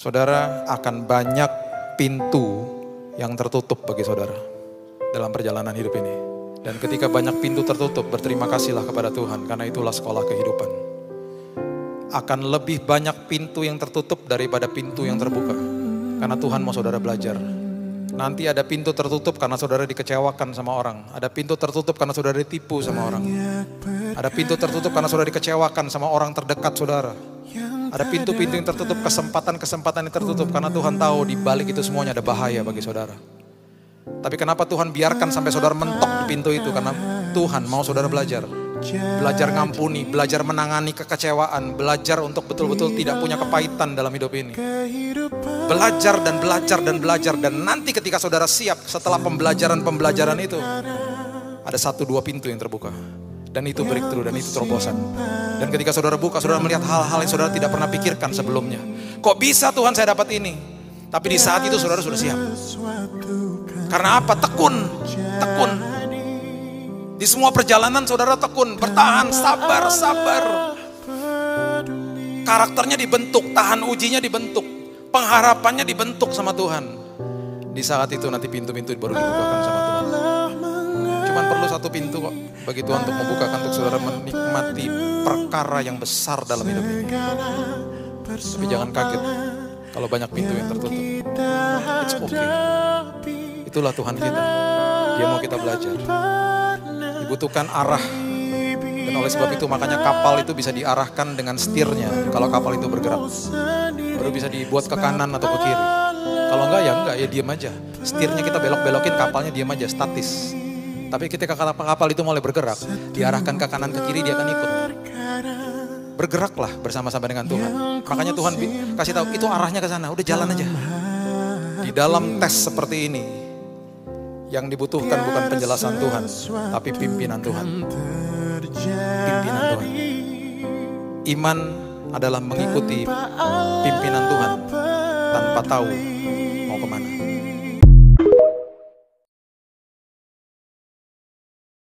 Saudara, akan banyak pintu yang tertutup bagi saudara dalam perjalanan hidup ini. Dan ketika banyak pintu tertutup, berterima kasihlah kepada Tuhan, karena itulah sekolah kehidupan. Akan lebih banyak pintu yang tertutup daripada pintu yang terbuka, karena Tuhan mau saudara belajar. Nanti ada pintu tertutup karena saudara dikecewakan sama orang. Ada pintu tertutup karena saudara ditipu sama orang. Ada pintu tertutup karena saudara dikecewakan sama orang terdekat saudara. Ada pintu-pintu yang tertutup, kesempatan-kesempatan yang tertutup, karena Tuhan tahu di balik itu semuanya ada bahaya bagi saudara. Tapi kenapa Tuhan biarkan sampai saudara mentok di pintu itu? Karena Tuhan mau saudara belajar. Belajar ngampuni, belajar menangani kekecewaan, belajar untuk betul-betul tidak punya kepahitan dalam hidup ini. Belajar dan belajar dan belajar, dan nanti ketika saudara siap setelah pembelajaran itu, ada 1-2 pintu yang terbuka. Dan itu breakthrough, dan itu terobosan. Dan ketika saudara buka, saudara melihat hal-hal yang saudara tidak pernah pikirkan sebelumnya. Kok bisa Tuhan saya dapat ini? Tapi di saat itu saudara sudah siap. Karena apa? Tekun. Di semua perjalanan saudara tekun, bertahan, sabar. Karakternya dibentuk, tahan ujinya dibentuk, pengharapannya dibentuk sama Tuhan. Di saat itu nanti pintu-pintu baru dibukakan sama Tuhan. Cuman perlu 1 pintu kok bagi Tuhan untuk membukakan, untuk saudara menikmati perkara yang besar dalam hidup ini. Tapi jangan kaget kalau banyak pintu yang tertutup. It's okay. Itulah Tuhan kita. Dia mau kita belajar. Dibutuhkan arah. Dan oleh sebab itu makanya kapal itu bisa diarahkan dengan setirnya. Kalau kapal itu bergerak, baru bisa dibuat ke kanan atau ke kiri. Kalau enggak ya diam aja. Setirnya kita belok-belokin, kapalnya diam aja, statis. Tapi ketika kapal itu mulai bergerak, diarahkan ke kanan ke kiri, dia akan ikut. Bergeraklah bersama-sama dengan Tuhan. Makanya Tuhan kasih tahu itu arahnya ke sana, udah jalan aja. Di dalam tes seperti ini, yang dibutuhkan bukan penjelasan Tuhan, tapi pimpinan Tuhan. Pimpinan Tuhan. Iman adalah mengikuti pimpinan Tuhan tanpa tahu mau kemana.